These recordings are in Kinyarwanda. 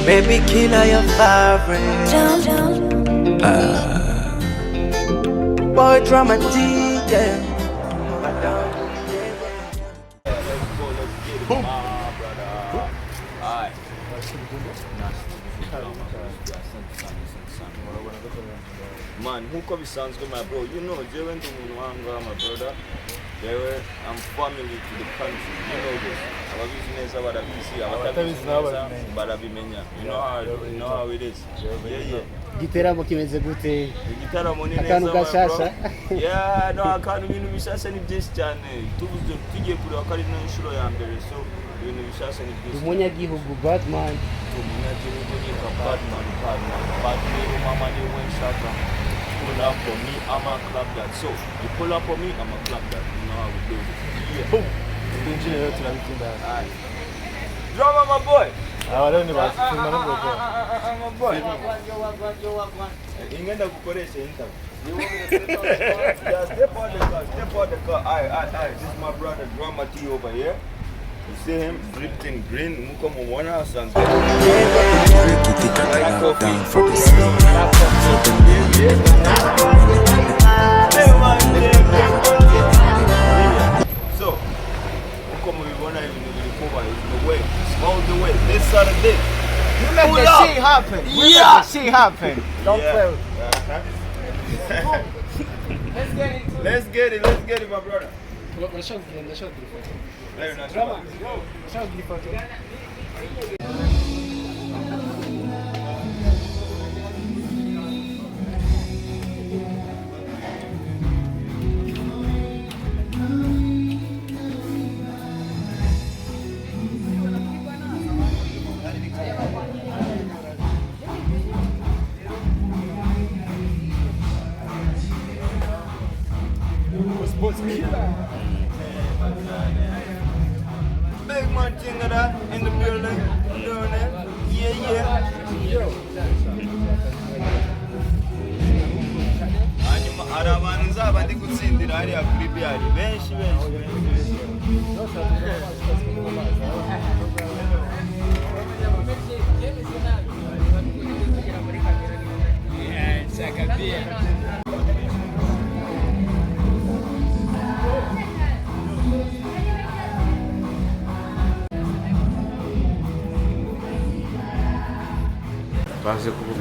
Baby killer your favorite. Boy drama T, yeah. Boom. Man, nkuko bisanzwe my bro, you know, jewe ndi umuntu wanga my brother. Jewe I'm family to the country, you know this. Ababizi neza barabizi, abatabizi neza barabimenya. You know how it is. Yeah. Gitaramo kimeze gute? Gitaramo ni neza. Akantu gashasha. Yeah, no, akantu ibintu bishasha ni byinshi cyane. Tugiye kureba ko ari n'inshuro ya mbere, so ibintu bishasha ni byinshi. Umunyagihugu Batman. Umunyagihugu ni Batman. Mama ni wenshaka. Pull up for me, I'ma clap that. So you pull up for me, I'ma clap that. You know how we do it. Yeah. Boom. Engineer tunabitinda. Alright. Drama my boy. Leo ni basi tuna mambo kwa. My boy. Yo. Ingenda kukoresha interview. Yeah, step on the car. Alright. This is my brother Drama T over here. You see him dripped in green. Muko mwana sons. Down for the scene. So, muko mubibona ibintu biri kuba the way. All the way. This Saturday. You make the shit happen. Yeah. Make the shit happen. Don't play. Let's get it, my brother. Ndashaka Very nice. Drama. Big man thing of that in the building. Doing it. Yeah. Hanyuma hari abantu nzaba ndi gutsindira hariya kuri biyari benshi.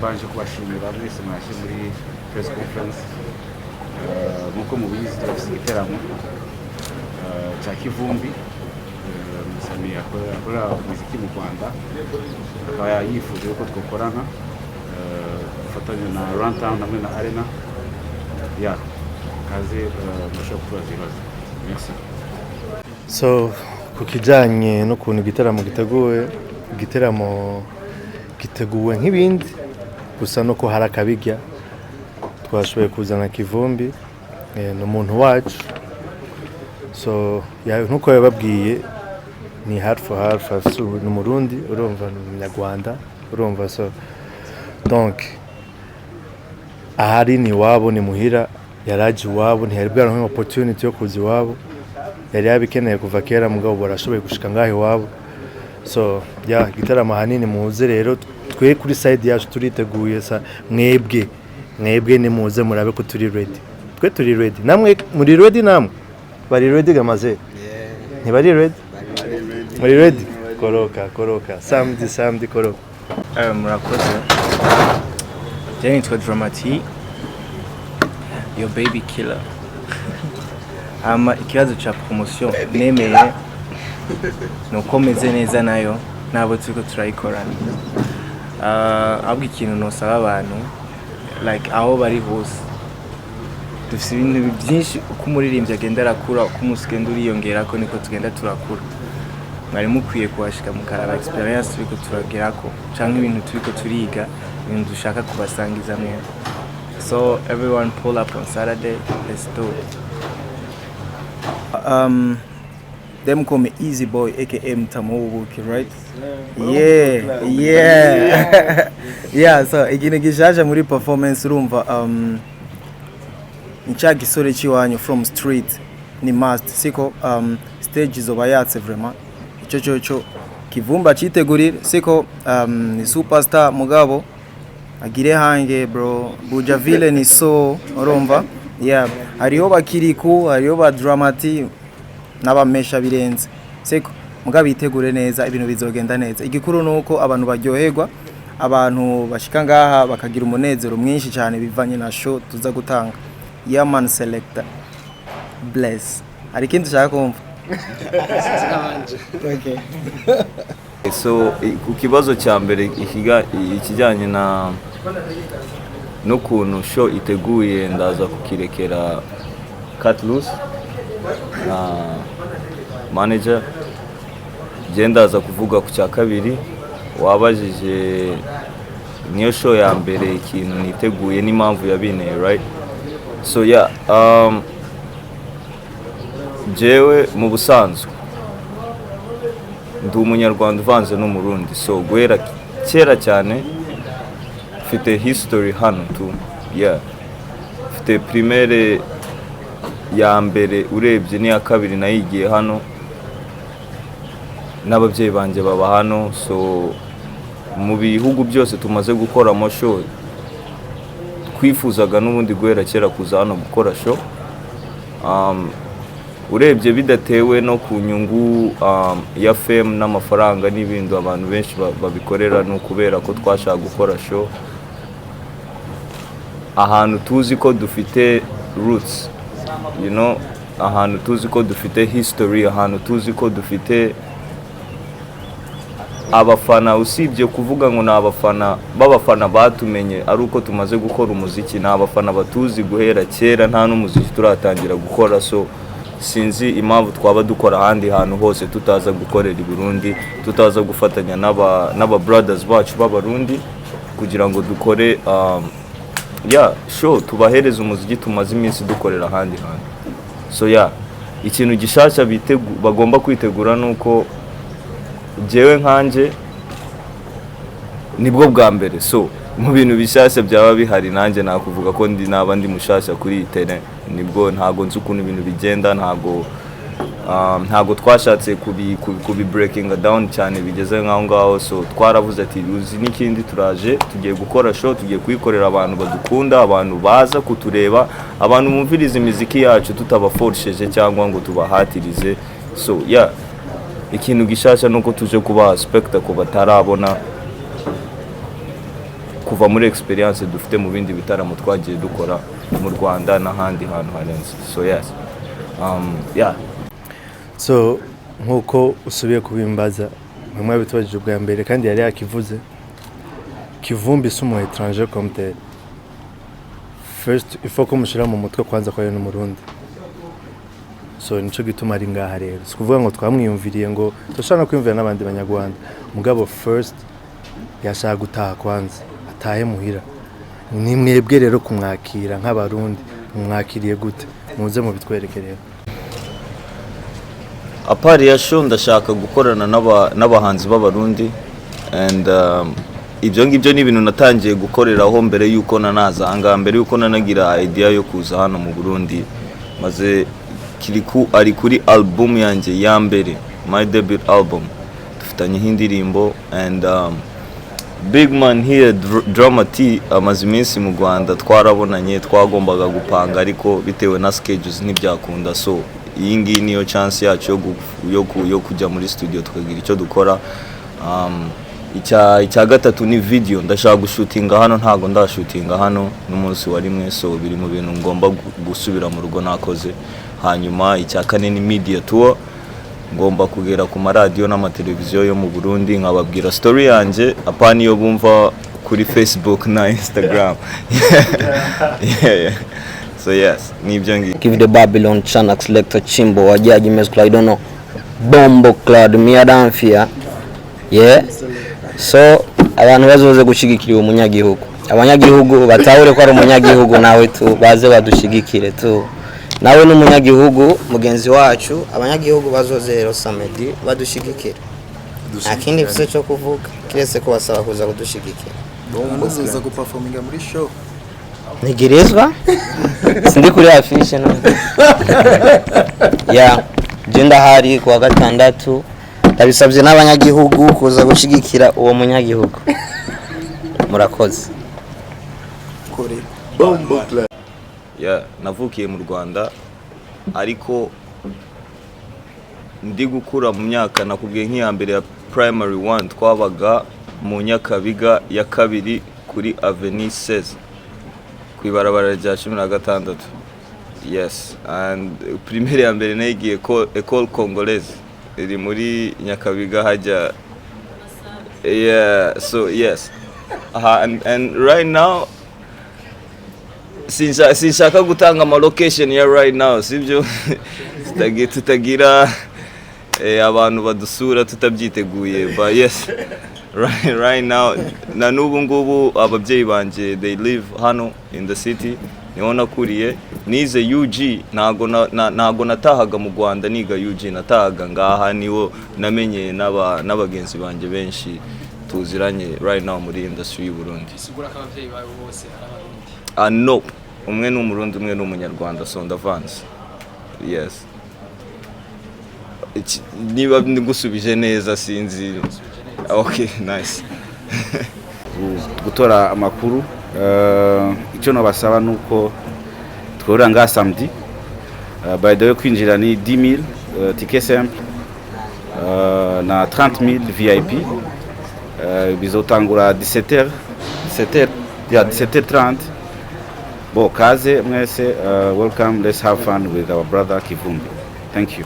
Baje kubashimira mwese mwashye muri press conference. Nkuko mubizi turafite igiteramo cya KIVUMBI, musani akora muziki mu Rwanda, akaba yifuje ko twakorana gufatanya na Rwanda hamwe na Arena ya kaze mushobora kubaza ibibazo. Merci. So kukijanye no kuntu igiteramo giteguwe nk'ibindi gusa no ko hari akabijya twashoboye kuzana KIVUMBI n'umuntu wacu, so nkuko yababwiye ni half for half, ni Umurundi urumva, ni Umunyarwanda urumva, so donc ahari ni wabo, ni muhira, yaraje iwabo, ntiyari bwaronke opportunity yo kuza iwabo, yari yabikeneye kuva kera mugabo barashoboye gushika ngaho iwabo. So gitaramo hanini muze rero, twe kuri side yacu turiteguye, sa mwebwe ni muze murabe ko turi ready. Twe turi ready, namwe muri ready, namwe bari ready gamaze? Ntibari ready? Muri ready? Koroka samedi koroka. Murakoze. Then it's Drama T, your baby killer. Ikibazo cha promotion nemeye nuko meze neza nayo nabo turiko turayikorana. Ahubwo ikintu nosaba abantu like aho bari hose, dufite ibintu byinshi uko umuririmbyi agenda arakura, uko umusigenda uriyongerako niko tugenda turakura. Mwari mukwiye kuhashika mukaraba experience turiko turagerako canke ibintu turiko turiga, ibintu dushaka kubasangiza mwe. So everyone pull up on Saturday, let's do it. Them call me Easy Boy, aka Mtamubuki, right? Yeah. So ikintu gishaje muri performance urumva nchagi sore chiwanyu from street ni must siko stage zoba yatse vraiment ico Kivumbi acitegurire siko ni superstar mugabo agire hange bro. Buja Ville ni so urumva yeah, hariho ba KIRIKOU, hariho ba DRAMA T n'abamesha birenze siko mugabo itegure neza ibintu bizogenda neza. Igikuru nuko abantu baryoherwa, abantu bashika ngaha bakagira umunezero mwinshi cyane bivanye na show tuza gutanga. Yeah man selector bless. Ari kintu cyaka kumva. Okay. So ku kibazo cya mbere ikijyanye na n'ukuntu show iteguye, ndaza kukirekera cut loose manager. Ndaza kuvuga ku cya kabiri wabajije niyo show ya mbere ikintu niteguye n'impamvu yabineye, right? So yeah, jewe mu busanzwe ndi umunyarwanda uvanze n'umurundi, so guhera kera cyane mfite history hano tu. Yeah, mfite primaire ya mbere urebye n'iya kabiri nayigiye hano, n'ababyeyi banje baba hano. So mu bihugu byose tumaze gukora show twifuzaga n'ubundi guhera kera kuza hano gukora show. Urebye bidatewe no ku nyungu ya fame n'amafaranga n'ibindi abantu benshi babikorera, no kubera ko twashaka gukora show ahantu tuzi ko dufite roots, you know, ahantu tuzi ko dufite history, ahantu tuzi ko dufite abafana. Usibye kuvuga ngo n'abafana b'abafana batumenye ari uko tumaze gukora umuziki, n'abafana batuzi guhera kera nta n'umuziki turatangira gukora. So sinzi impamvu twaba dukora ahandi hantu hose tutaza gukorera i Burundi, tutaza gufatanya n'aba brothers bacu b'abarundi kugira ngo dukore yeah show tubahereza umuziki tumaze iminsi dukorera ahandi hantu. So yeah, ikintu gishasha bagomba kwitegura nuko jewe nkanje nibwo bwa mbere. So mu bintu bishasha byaba bihari, nanjye nakuvuga ko ndi mushasha kuri terrain, nibwo ntago nzi ukuntu ibintu bigenda, ntago twashatse kubi breaking down cyane bigeze nkaho ngaho. So twaravuze ati uzi n'ikindi turaje tugiye gukora show, tugiye kuyikorera abantu badukunda, abantu baza kutureba, abantu bumviriza imiziki yacu tutabaforsheje cyangwa ngo tubahatirize. So yeah, ikintu gishasha nuko tuje kuba spectacle batarabona kuva muri experience dufite mu bindi bitaramo twagiye dukora mu Rwanda n'ahandi hantu harenze. So yes, yeah. So nkuko usubiye kubimbaza mwe bitwaje ubwa mbere kandi yari yakivuze, Kivumbi sumo étranger comme tel. First il faut ko mushira mu mutwe kwanza kwa yeno Murundi. So nico gituma ari ngaha rero, sikuvuga ngo twamwiyumviriye ngo tushana kwiyumvira n'abandi banyarwanda, mugabo first yashaka gutaha kwanza atahe muhira. Ni mwebwe rero kumwakira nk'abarundi, mwakiriye gute? Muze mu bitwereke rero. Apari ya show ndashaka gukorana n'abahanzi b'abarundi, and ibyo ngibyo ni ibintu natangiye gukoreraho mbere yuko nanaza anga, mbere yuko nanagira idea yo kuza hano mu Burundi. Maze KIRIKOU ari kuri album yanjye ya mbere, my debut album, dufitanye indirimbo, and big man here Drama T amaze iminsi mu Rwanda, twarabonanye twagombaga gupanga ariko bitewe na schedules ntibyakunda. So iyi ngiyi niyo chance yacu yo kujya muri studio tukagira icyo dukora. Icya gatatu ni video, ndashaka gushutinga hano, ntago ndashutinga hano n'umunsi wa rimwe. So biri mu bintu ngomba gusubira mu rugo nakoze. Hanyuma icya kane ni media tour, ngomba kugera ku maradiyo n'amateleviziyo yo mu Burundi nkababwira story yanjye, apani yo bumva kuri Facebook na Instagram. Yeah. So yes, nibyo ngi. Give the Babylon Chanax selector Chimbo wajaji mescla, I don't know, bombo clad miadanfia. Yeah. So abantu bazoze gushigikira umunyagihugu, abanyagihugu batahure ko ari umunyagihugu, nawe tu baze badushigikire tu, nawe n'umunyagihugu mugenzi wacu, abanyagihugu bazoze rero samedi badushigikira. Akindi bise cyo kuvuga kirese ko basaba kuza kudushigikira. Muzoza guperforminga muri show. Nigirizwa sindi kuri afishe no. Yeah, jenda hari kwa gatandatu ndabisabye n'abanyagihugu kuza gushigikira uwo munyagihugu. Murakoze. Navukiye mu Rwanda ariko ndi gukura mu myaka nakubwiye nk'iya mbere ya primary 1 twabaga mu Nyakabiga ya kabiri kuri Avenue 16 kwibarabara rya 16. Yes, and primaire ya mbere nayigiye École Congolaise iri muri Nyakabiga hajya. Yeah, so yes. And right now sinshaka gutanga ama location ya right now sibyo tutagira abantu badusura tutabyiteguye, but yes, right now na nubu ngubu ababyeyi banje they live hano in the city, niho nakuriye, nize UG, ntago natahaga mu Rwanda niga UG, natahaga ngaha niho namenye n'abagenzi banje benshi tuziranye right now muri industry y'u Burundi. Sigura ko abavyeyi bawe bose ari abarundi? No, umwe ni umurundi umwe ni umunyarwanda, so ndavanze. Yes. Niba ngusubije neza sinzi. Okay, nice. Gutora amakuru icyo nabasaba nuko twora nga samedi by the way kwinjira ni 10,000 ticket simple na 30,000 VIP bizotangura 17h30. Bon, kaze mwese, welcome, let's have fun with our brother KIVUMBI. Thank you.